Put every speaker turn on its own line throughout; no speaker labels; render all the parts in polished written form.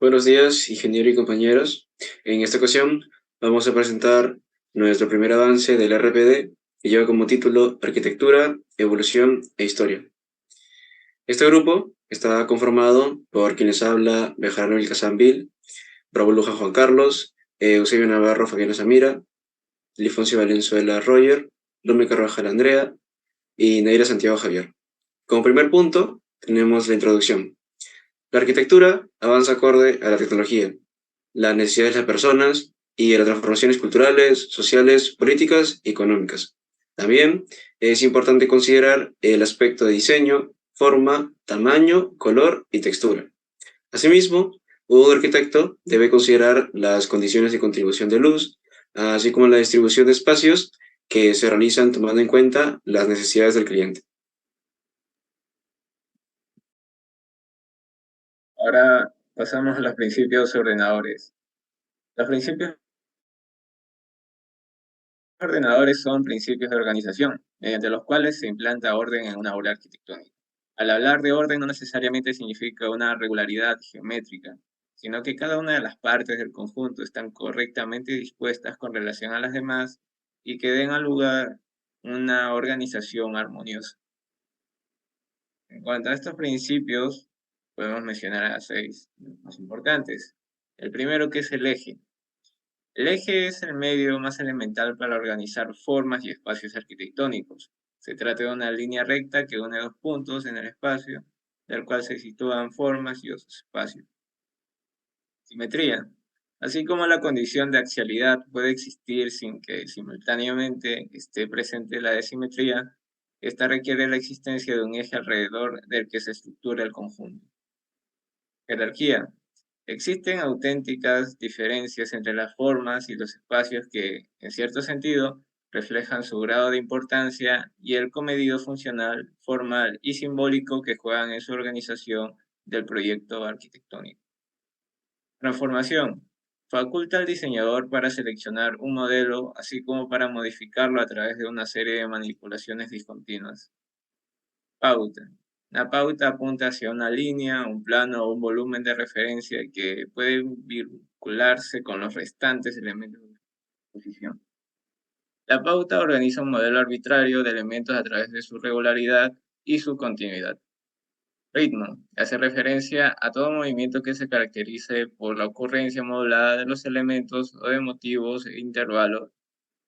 Buenos días, ingeniero y compañeros. En esta ocasión vamos a presentar nuestro primer avance del RPD que lleva como título Arquitectura, Evolución e Historia. Este grupo está conformado por quienes habla Bejarano El Casambil, Raúl Luján Juan Carlos, Eusebio Navarro Fabiana Samira, Lifoncio Valenzuela Roger, Lume Carvajal Andrea y Neira Santiago Javier. Como primer punto tenemos la introducción. La arquitectura avanza acorde a la tecnología, las necesidades de las personas y a las transformaciones culturales, sociales, políticas y económicas. También es importante considerar el aspecto de diseño, forma, tamaño, color y textura. Asimismo, un arquitecto debe considerar las condiciones de contribución de luz, así como la distribución de espacios que se realizan tomando en cuenta las necesidades del cliente.
Ahora pasamos a los principios ordenadores. Los principios ordenadores son principios de organización, mediante los cuales se implanta orden en una obra arquitectónica. Al hablar de orden no necesariamente significa una regularidad geométrica, sino que cada una de las partes del conjunto están correctamente dispuestas con relación a las demás y que den al lugar una organización armoniosa. En cuanto a estos principios, podemos mencionar a 6 más importantes. El primero, que es el eje. El eje es el medio más elemental para organizar formas y espacios arquitectónicos. Se trata de una línea recta que une dos puntos en el espacio, del cual se sitúan formas y otros espacios. Simetría. Así como la condición de axialidad puede existir sin que simultáneamente esté presente la desimetría, esta requiere la existencia de un eje alrededor del que se estructura el conjunto. Jerarquía. Existen auténticas diferencias entre las formas y los espacios que, en cierto sentido, reflejan su grado de importancia y el comedido funcional, formal y simbólico que juegan en su organización del proyecto arquitectónico. Transformación. Faculta al diseñador para seleccionar un modelo, así como para modificarlo a través de una serie de manipulaciones discontinuas. Pauta. La pauta apunta hacia una línea, un plano o un volumen de referencia que puede vincularse con los restantes elementos de la exposición. La pauta organiza un modelo arbitrario de elementos a través de su regularidad y su continuidad. Ritmo. Hace referencia a todo movimiento que se caracterice por la ocurrencia modulada de los elementos o de motivos e intervalos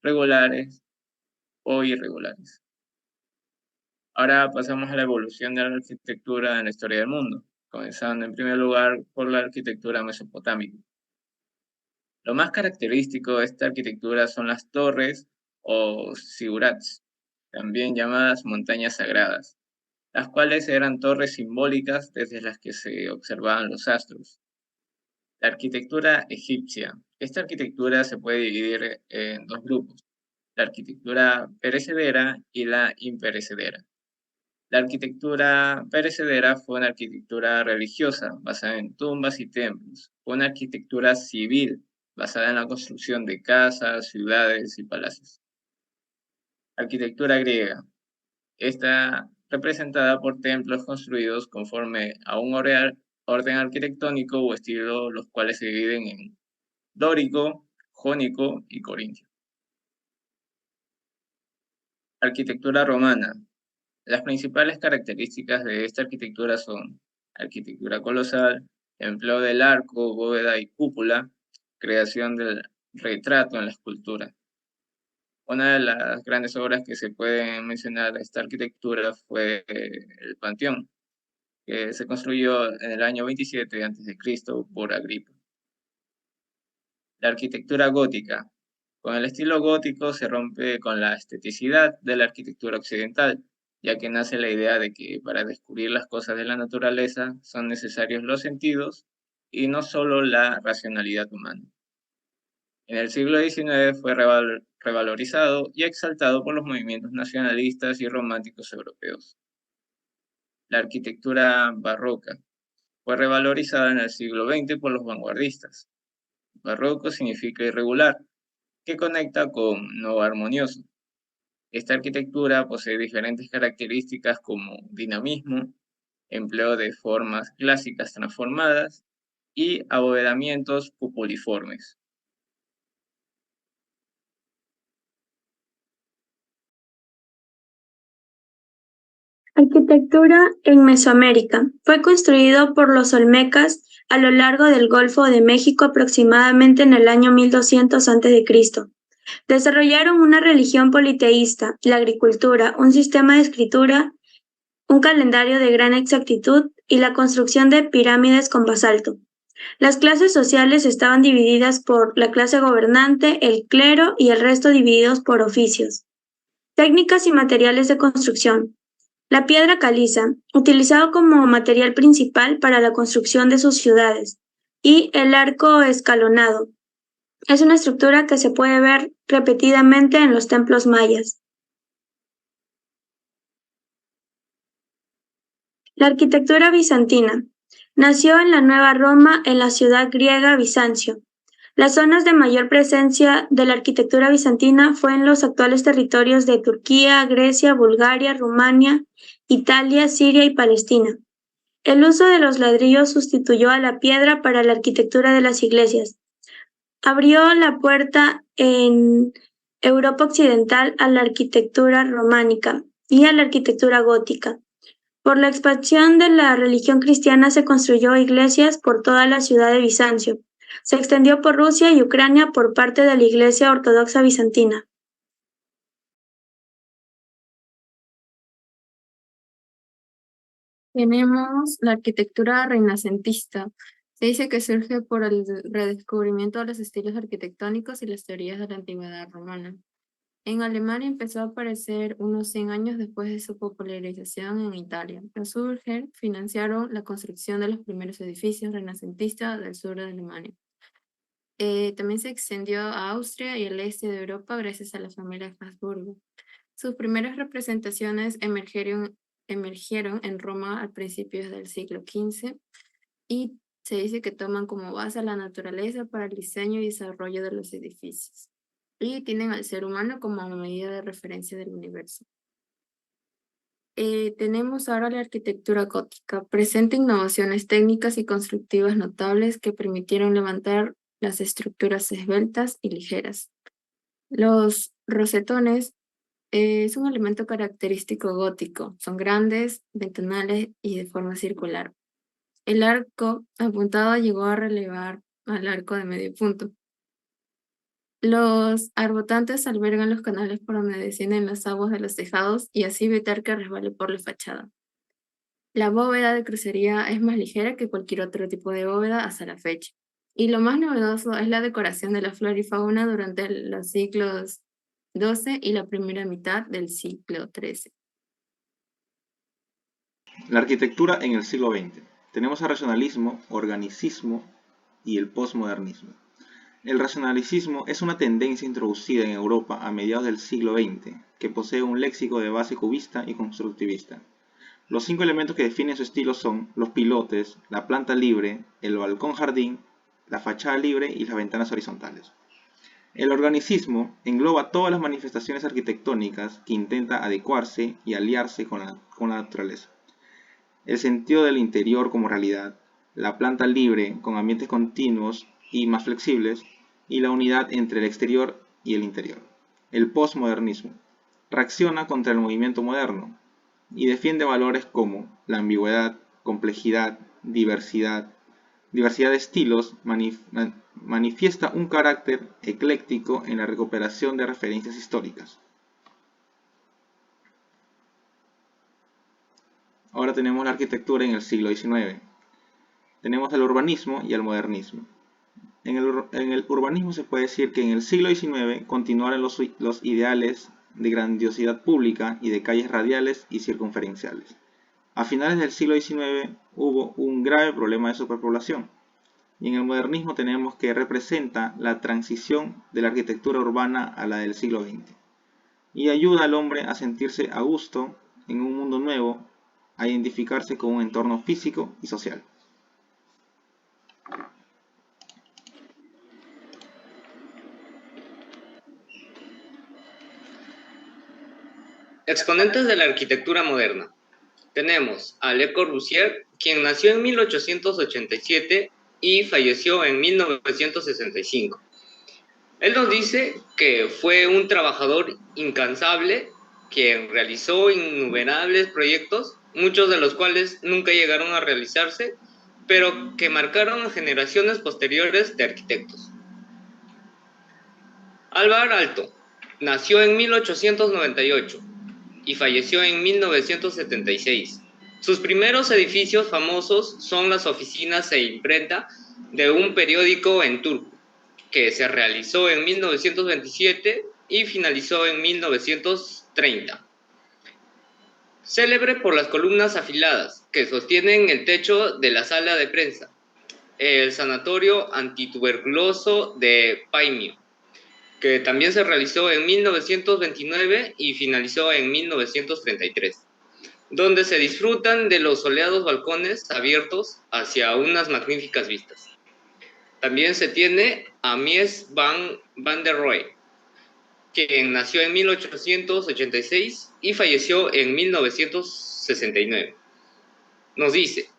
regulares o irregulares. Ahora pasamos a la evolución de la arquitectura en la historia del mundo, comenzando en primer lugar por la arquitectura mesopotámica. Lo más característico de esta arquitectura son las torres o zigurats, también llamadas montañas sagradas, las cuales eran torres simbólicas desde las que se observaban los astros. La arquitectura egipcia. Esta arquitectura se puede dividir en dos grupos, la arquitectura perecedera y la imperecedera. La arquitectura perecedera fue una arquitectura religiosa basada en tumbas y templos. Fue una arquitectura civil basada en la construcción de casas, ciudades y palacios. Arquitectura griega. Está representada por templos construidos conforme a un orden arquitectónico o estilo, los cuales se dividen en dórico, jónico y corintio. Arquitectura romana. Las principales características de esta arquitectura son arquitectura colosal, empleo del arco, bóveda y cúpula, creación del retrato en la escultura. Una de las grandes obras que se pueden mencionar de esta arquitectura fue el Panteón, que se construyó en el año 27 a.C. por Agripa. La arquitectura gótica. Con el estilo gótico se rompe con la esteticidad de la arquitectura occidental, ya que nace la idea de que para descubrir las cosas de la naturaleza son necesarios los sentidos y no solo la racionalidad humana. En el siglo XIX fue revalorizado y exaltado por los movimientos nacionalistas y románticos europeos. La arquitectura barroca fue revalorizada en el siglo XX por los vanguardistas. Barroco significa irregular, que conecta con no armonioso. Esta arquitectura posee diferentes características como dinamismo, empleo de formas clásicas transformadas y abovedamientos cupuliformes.
Arquitectura en Mesoamérica. Fue construido por los olmecas a lo largo del Golfo de México aproximadamente en el año 1200 a.C. Desarrollaron una religión politeísta, la agricultura, un sistema de escritura, un calendario de gran exactitud y la construcción de pirámides con basalto. Las clases sociales estaban divididas por la clase gobernante, el clero y el resto divididos por oficios. Técnicas y materiales de construcción. La piedra caliza, utilizado como material principal para la construcción de sus ciudades, y el arco escalonado. Es una estructura que se puede ver repetidamente en los templos mayas. La arquitectura bizantina. Nació en la Nueva Roma, en la ciudad griega Bizancio. Las zonas de mayor presencia de la arquitectura bizantina fue en los actuales territorios de Turquía, Grecia, Bulgaria, Rumania, Italia, Siria y Palestina. El uso de los ladrillos sustituyó a la piedra para la arquitectura de las iglesias. Abrió la puerta en Europa Occidental a la arquitectura románica y a la arquitectura gótica. Por la expansión de la religión cristiana se construyó iglesias por toda la ciudad de Bizancio. Se extendió por Rusia y Ucrania por parte de la Iglesia Ortodoxa Bizantina.
Tenemos la arquitectura renacentista. Se dice que surge por el redescubrimiento de los estilos arquitectónicos y las teorías de la antigüedad romana. En Alemania empezó a aparecer unos 100 años después de su popularización en Italia. Los Urger financiaron la construcción de los primeros edificios renacentistas del sur de Alemania. También se extendió a Austria y el este de Europa gracias a la familia Habsburgo. Sus primeras representaciones emergieron en Roma a principios del siglo XV y se dice que toman como base a la naturaleza para el diseño y desarrollo de los edificios y tienen al ser humano como medida de referencia del universo. Tenemos ahora la arquitectura gótica. Presenta innovaciones técnicas y constructivas notables que permitieron levantar las estructuras esbeltas y ligeras. Los rosetones es un elemento característico gótico. Son grandes, ventanales y de forma circular. El arco apuntado llegó a relevar al arco de medio punto. Los arbotantes albergan los canales por donde descienden las aguas de los tejados y así evitar que resbale por la fachada. La bóveda de crucería es más ligera que cualquier otro tipo de bóveda hasta la fecha. Y lo más novedoso es la decoración de la flora y fauna durante los siglos XII y la primera mitad del siglo XIII.
La arquitectura en el siglo XX. Tenemos el racionalismo, organicismo y el posmodernismo. El racionalicismo es una tendencia introducida en Europa a mediados del siglo XX, que posee un léxico de base cubista y constructivista. Los 5 elementos que definen su estilo son los pilotes, la planta libre, el balcón jardín, la fachada libre y las ventanas horizontales. El organicismo engloba todas las manifestaciones arquitectónicas que intenta adecuarse y aliarse con la naturaleza. El sentido del interior como realidad, la planta libre con ambientes continuos y más flexibles, y la unidad entre el exterior y el interior. El postmodernismo reacciona contra el movimiento moderno y defiende valores como la ambigüedad, complejidad, diversidad de estilos, manifiesta un carácter ecléctico en la recuperación de referencias históricas. Ahora tenemos la arquitectura en el siglo XIX. Tenemos el urbanismo y el modernismo. En el urbanismo se puede decir que en el siglo XIX continuaron los ideales de grandiosidad pública y de calles radiales y circunferenciales. A finales del siglo XIX hubo un grave problema de superpoblación. Y en el modernismo tenemos que representa la transición de la arquitectura urbana a la del siglo XX. Y ayuda al hombre a sentirse a gusto en un mundo nuevo, a identificarse con un entorno físico y social.
Exponentes de la arquitectura moderna. Tenemos a Le Corbusier, quien nació en 1887 y falleció en 1965. Él nos dice que fue un trabajador incansable quien realizó innumerables proyectos, muchos de los cuales nunca llegaron a realizarse, pero que marcaron a generaciones posteriores de arquitectos. Alvar Aalto nació en 1898 y falleció en 1976. Sus primeros edificios famosos son las oficinas e imprenta de un periódico en Turku, que se realizó en 1927 y finalizó en 1930. Célebre por las columnas afiladas que sostienen el techo de la sala de prensa, el sanatorio antituberculoso de Paimio, que también se realizó en 1929 y finalizó en 1933, donde se disfrutan de los soleados balcones abiertos hacia unas magníficas vistas. También se tiene a Mies van der Rohe, quien nació en 1886 y falleció en 1969. Nos dice,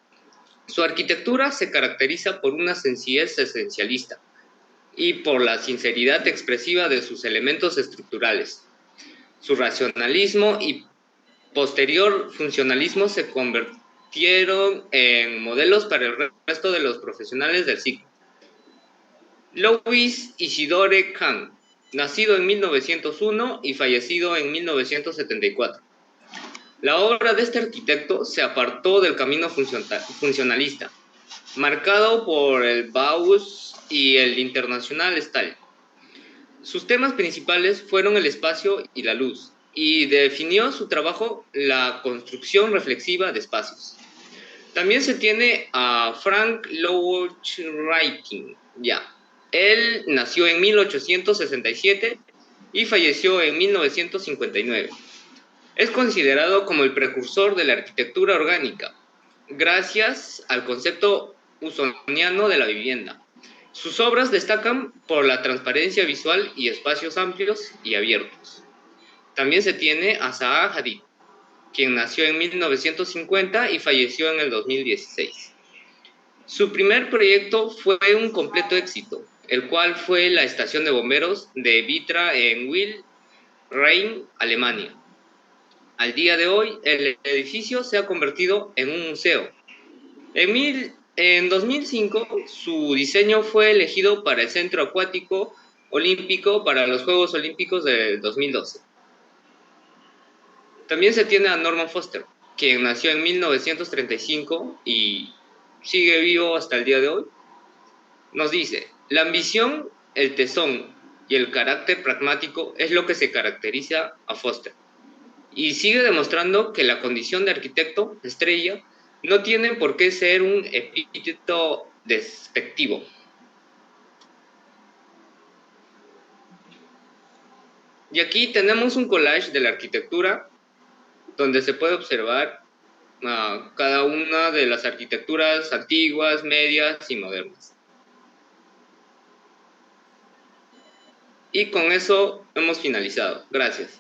su arquitectura se caracteriza por una sencillez esencialista y por la sinceridad expresiva de sus elementos estructurales. Su racionalismo y posterior funcionalismo se convirtieron en modelos para el resto de los profesionales del siglo. Louis Isidore Kahn, nacido en 1901 y fallecido en 1974. La obra de este arquitecto se apartó del camino funcionalista, marcado por el Bauhaus y el International Style. Sus temas principales fueron el espacio y la luz, y definió su trabajo la construcción reflexiva de espacios. También se tiene a Frank Lloyd Wright. Él nació en 1867 y falleció en 1959. Es considerado como el precursor de la arquitectura orgánica, gracias al concepto usoniano de la vivienda. Sus obras destacan por la transparencia visual y espacios amplios y abiertos. También se tiene a Zaha Hadid, quien nació en 1950 y falleció en el 2016. Su primer proyecto fue un completo éxito, el cual fue la estación de bomberos de Vitra en Wil, Rhein, Alemania. Al día de hoy, el edificio se ha convertido en un museo. En 2005, su diseño fue elegido para el Centro Acuático Olímpico para los Juegos Olímpicos de 2012. También se tiene a Norman Foster, quien nació en 1935 y sigue vivo hasta el día de hoy. Nos dice, la ambición, el tesón y el carácter pragmático es lo que se caracteriza a Foster. Y sigue demostrando que la condición de arquitecto estrella no tiene por qué ser un epíteto despectivo. Y aquí tenemos un collage de la arquitectura donde se puede observar cada una de las arquitecturas antiguas, medias y modernas. Y con eso hemos finalizado. Gracias.